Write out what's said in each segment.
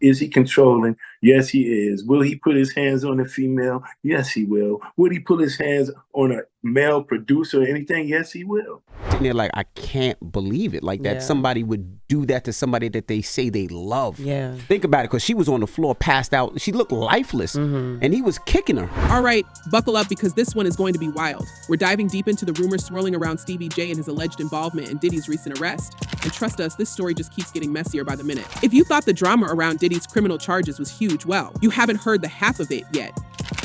Is he controlling? Yes, he is. Will he put his hands on a female? Yes, he will. Would he put his hands on a male producer or anything? Yes, he will. Sitting there like, I can't believe it. Like that somebody would do that to somebody that they say they love. Yeah. Think about it, because she was on the floor, passed out. She looked lifeless, and he was kicking her. All right, buckle up, because this one is going to be wild. We're diving deep into the rumors swirling around Stevie J and his alleged involvement in Diddy's recent arrest. And trust us, this story just keeps getting messier by the minute. If you thought the drama around Diddy's criminal charges was huge, well, you haven't heard the half of it yet.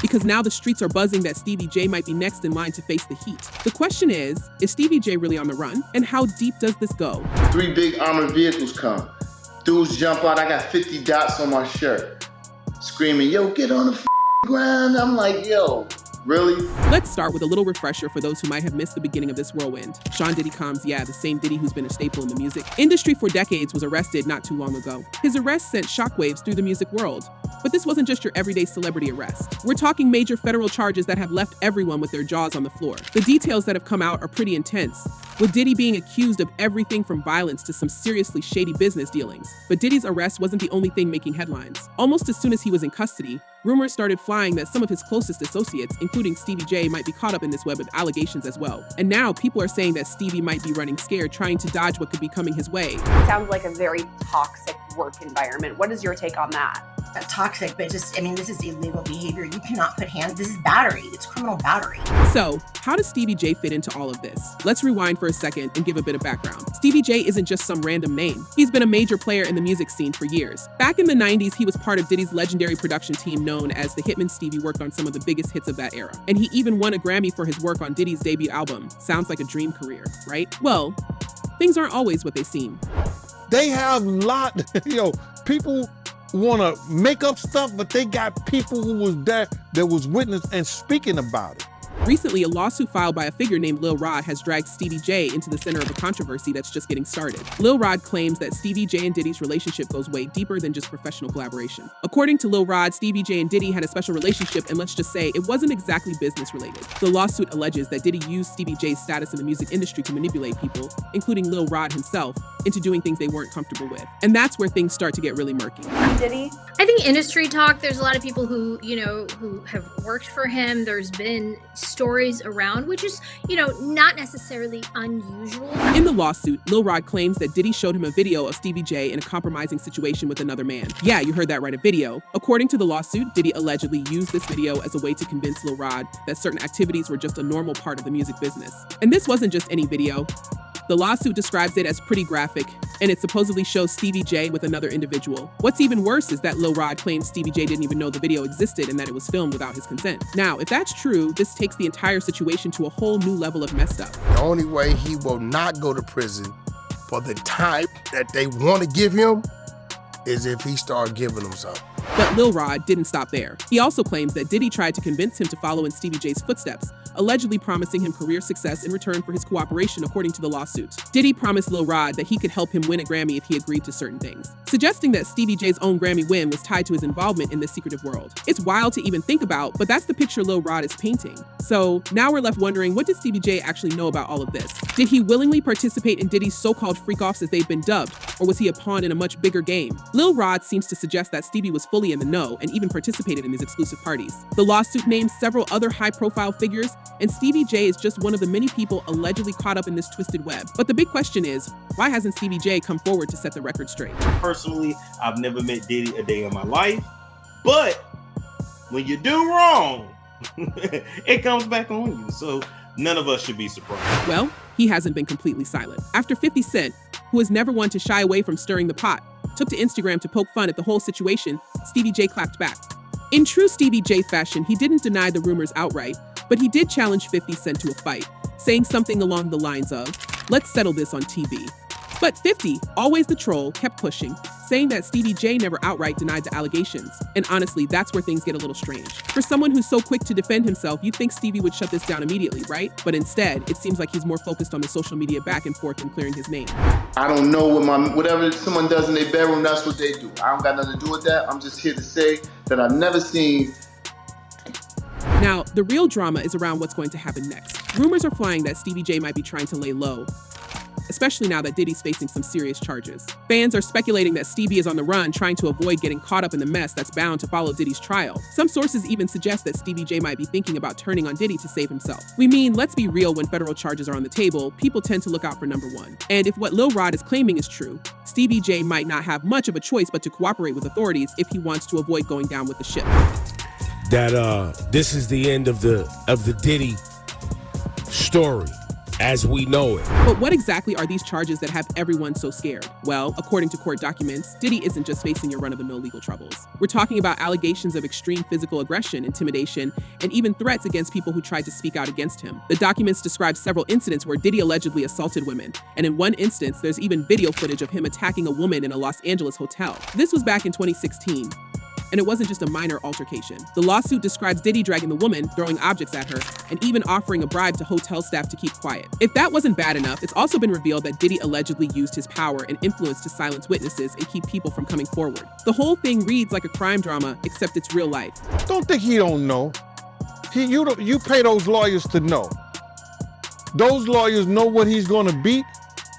Because now the streets are buzzing that Stevie J might be next in line to face the heat. The question is Stevie J really on the run? And how deep does this go? 3 big armored vehicles come. Dudes jump out, I got 50 dots on my shirt. Screaming, yo, get on the ground. I'm like, yo, really? Let's start with a little refresher for those who might have missed the beginning of this whirlwind. Sean Diddy Combs, the same Diddy who's been a staple in the music industry for decades, was arrested not too long ago. His arrest sent shockwaves through the music world. But this wasn't just your everyday celebrity arrest. We're talking major federal charges that have left everyone with their jaws on the floor. The details that have come out are pretty intense, with Diddy being accused of everything from violence to some seriously shady business dealings. But Diddy's arrest wasn't the only thing making headlines. Almost as soon as he was in custody, rumors started flying that some of his closest associates, including Stevie J, might be caught up in this web of allegations as well. And now people are saying that Stevie might be running scared, trying to dodge what could be coming his way. It sounds like a very toxic work environment. What is your take on that? Toxic, but just, I mean, this is illegal behavior. You cannot put hands, this is battery, it's criminal battery. So, how does Stevie J fit into all of this? Let's rewind for a second and give a bit of background. Stevie J isn't just some random name. He's been a major player in the music scene for years. Back in the 90s, he was part of Diddy's legendary production team known as the Hitman. Stevie worked on some of the biggest hits of that era. And he even won a Grammy for his work on Diddy's debut album. Sounds like a dream career, right? Well, things aren't always what they seem. They have people want to make up stuff, but they got people who was there that was witness and speaking about it. Recently, a lawsuit filed by a figure named Lil Rod has dragged Stevie J into the center of a controversy that's just getting started. Lil Rod claims that Stevie J and Diddy's relationship goes way deeper than just professional collaboration. According to Lil Rod, Stevie J and Diddy had a special relationship, and let's just say it wasn't exactly business related. The lawsuit alleges that Diddy used Stevie J's status in the music industry to manipulate people, including Lil Rod himself, into doing things they weren't comfortable with. And that's where things start to get really murky. Diddy? I think industry talk, there's a lot of people who have worked for him. There's been stories around, which is, not necessarily unusual. In the lawsuit, Lil Rod claims that Diddy showed him a video of Stevie J in a compromising situation with another man. Yeah, you heard that right, a video. According to the lawsuit, Diddy allegedly used this video as a way to convince Lil Rod that certain activities were just a normal part of the music business. And this wasn't just any video. The lawsuit describes it as pretty graphic, and it supposedly shows Stevie J with another individual. What's even worse is that Lil Rod claims Stevie J didn't even know the video existed and that it was filmed without his consent. Now, if that's true, this takes the entire situation to a whole new level of messed up. The only way he will not go to prison for the time that they want to give him is if he starts giving them something. But Lil Rod didn't stop there. He also claims that Diddy tried to convince him to follow in Stevie J's footsteps, allegedly promising him career success in return for his cooperation, according to the lawsuit. Diddy promised Lil Rod that he could help him win a Grammy if he agreed to certain things, suggesting that Stevie J's own Grammy win was tied to his involvement in this secretive world. It's wild to even think about, but that's the picture Lil Rod is painting. So now we're left wondering, what did Stevie J actually know about all of this? Did he willingly participate in Diddy's so-called freak-offs as they've been dubbed, or was he a pawn in a much bigger game? Lil Rod seems to suggest that Stevie was fully in the know and even participated in these exclusive parties. The lawsuit names several other high-profile figures, and Stevie J is just one of the many people allegedly caught up in this twisted web. But the big question is, why hasn't Stevie J come forward to set the record straight? Personally, I've never met Diddy a day in my life, but when you do wrong, it comes back on you. So none of us should be surprised. Well, he hasn't been completely silent. After 50 Cent, who has never one to shy away from stirring the pot, took to Instagram to poke fun at the whole situation, Stevie J clapped back. In true Stevie J fashion, he didn't deny the rumors outright, but he did challenge 50 Cent to a fight, saying something along the lines of, "Let's settle this on TV." But 50, always the troll, kept pushing, saying that Stevie J never outright denied the allegations. And honestly, that's where things get a little strange. For someone who's so quick to defend himself, you'd think Stevie would shut this down immediately, right? But instead, it seems like he's more focused on the social media back and forth and clearing his name. I don't know whatever someone does in their bedroom, that's what they do. I don't got nothing to do with that. I'm just here to say that I've never seen. Now, the real drama is around what's going to happen next. Rumors are flying that Stevie J might be trying to lay low. especially now that Diddy's facing some serious charges. Fans are speculating that Stevie is on the run, trying to avoid getting caught up in the mess that's bound to follow Diddy's trial. Some sources even suggest that Stevie J might be thinking about turning on Diddy to save himself. We mean, let's be real, when federal charges are on the table, people tend to look out for number one. And if what Lil Rod is claiming is true, Stevie J might not have much of a choice but to cooperate with authorities if he wants to avoid going down with the ship. That this is the end of the Diddy story as we know it. But what exactly are these charges that have everyone so scared? Well, according to court documents, Diddy isn't just facing your run-of-the-mill legal troubles. We're talking about allegations of extreme physical aggression, intimidation, and even threats against people who tried to speak out against him. The documents describe several incidents where Diddy allegedly assaulted women, and in one instance, there's even video footage of him attacking a woman in a Los Angeles hotel. This was back in 2016. And it wasn't just a minor altercation. The lawsuit describes Diddy dragging the woman, throwing objects at her, and even offering a bribe to hotel staff to keep quiet. If that wasn't bad enough, it's also been revealed that Diddy allegedly used his power and influence to silence witnesses and keep people from coming forward. The whole thing reads like a crime drama, except it's real life. Don't think he don't know. You pay those lawyers to know. Those lawyers know what he's gonna beat,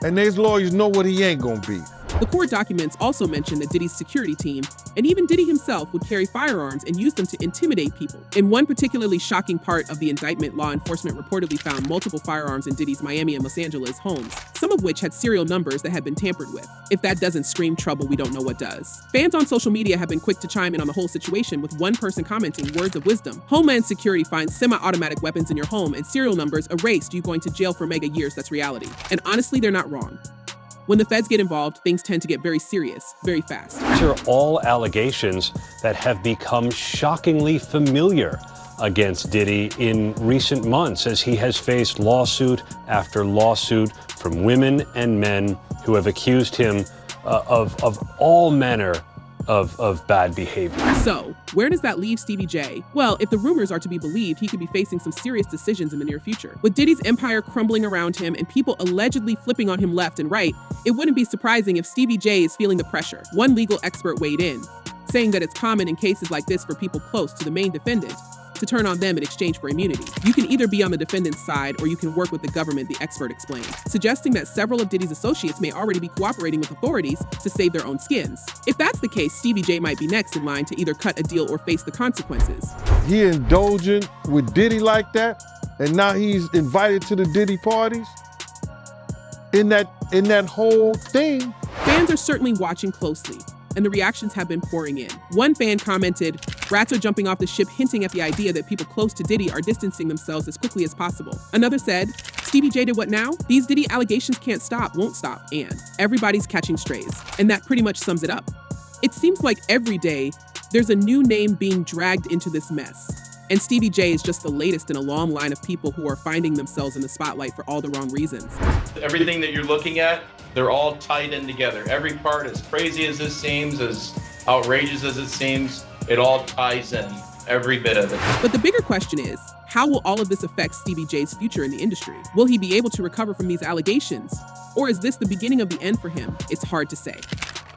and those lawyers know what he ain't gonna beat. The court documents also mention that Diddy's security team, and even Diddy himself, would carry firearms and use them to intimidate people. In one particularly shocking part of the indictment, law enforcement reportedly found multiple firearms in Diddy's Miami and Los Angeles homes, some of which had serial numbers that had been tampered with. If that doesn't scream trouble, we don't know what does. Fans on social media have been quick to chime in on the whole situation, with one person commenting words of wisdom. Homeland Security finds semi-automatic weapons in your home and serial numbers erased, you going to jail for mega years. That's reality. And honestly, they're not wrong. When the feds get involved, things tend to get very serious, very fast. These are all allegations that have become shockingly familiar against Diddy in recent months, as he has faced lawsuit after lawsuit from women and men who have accused him of all manner of bad behavior. So, where does that leave Stevie J? Well, if the rumors are to be believed, he could be facing some serious decisions in the near future. With Diddy's empire crumbling around him and people allegedly flipping on him left and right, it wouldn't be surprising if Stevie J is feeling the pressure. One legal expert weighed in, saying that it's common in cases like this for people close to the main defendant to turn on them in exchange for immunity. You can either be on the defendant's side or you can work with the government, the expert explained, suggesting that several of Diddy's associates may already be cooperating with authorities to save their own skins. If that's the case, Stevie J might be next in line to either cut a deal or face the consequences. He indulgent with Diddy like that, and now he's invited to the Diddy parties? In that whole thing. Fans are certainly watching closely, and the reactions have been pouring in. One fan commented, "Rats are jumping off the ship, hinting at the idea that people close to Diddy are distancing themselves as quickly as possible." Another said, "Stevie J did what now? These Diddy allegations can't stop, won't stop, and everybody's catching strays." And that pretty much sums it up. It seems like every day, there's a new name being dragged into this mess. And Stevie J is just the latest in a long line of people who are finding themselves in the spotlight for all the wrong reasons. Everything that you're looking at, they're all tied in together. Every part, as crazy as this seems, as outrageous as it seems, it all ties in, every bit of it. But the bigger question is, how will all of this affect Stevie J's future in the industry? Will he be able to recover from these allegations? Or is this the beginning of the end for him? It's hard to say.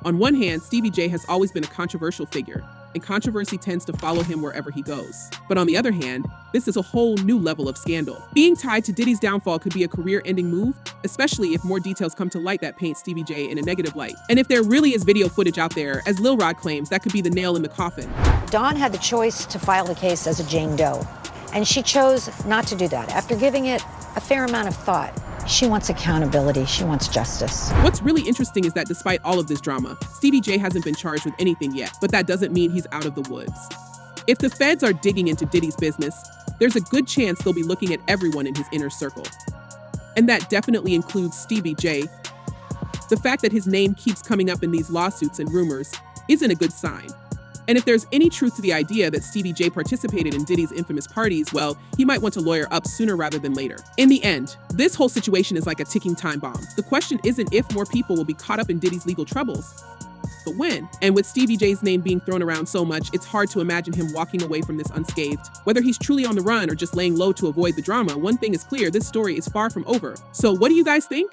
On one hand, Stevie J has always been a controversial figure, and controversy tends to follow him wherever he goes. But on the other hand, this is a whole new level of scandal. Being tied to Diddy's downfall could be a career-ending move, especially if more details come to light that paint Stevie J in a negative light. And if there really is video footage out there, as Lil Rod claims, that could be the nail in the coffin. Dawn had the choice to file the case as a Jane Doe, and she chose not to do that. After giving it a fair amount of thought, she wants accountability, she wants justice. What's really interesting is that despite all of this drama, Stevie J hasn't been charged with anything yet, but that doesn't mean he's out of the woods. If the feds are digging into Diddy's business, there's a good chance they'll be looking at everyone in his inner circle. And that definitely includes Stevie J. The fact that his name keeps coming up in these lawsuits and rumors isn't a good sign. And if there's any truth to the idea that Stevie J participated in Diddy's infamous parties, well, he might want to lawyer up sooner rather than later. In the end, this whole situation is like a ticking time bomb. The question isn't if more people will be caught up in Diddy's legal troubles, but when. And with Stevie J's name being thrown around so much, it's hard to imagine him walking away from this unscathed. Whether he's truly on the run or just laying low to avoid the drama, one thing is clear, this story is far from over. So what do you guys think?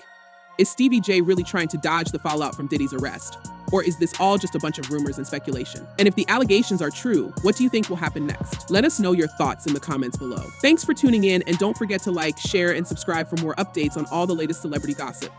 Is Stevie J really trying to dodge the fallout from Diddy's arrest? Or is this all just a bunch of rumors and speculation? And if the allegations are true, what do you think will happen next? Let us know your thoughts in the comments below. Thanks for tuning in, and don't forget to like, share, and subscribe for more updates on all the latest celebrity gossip.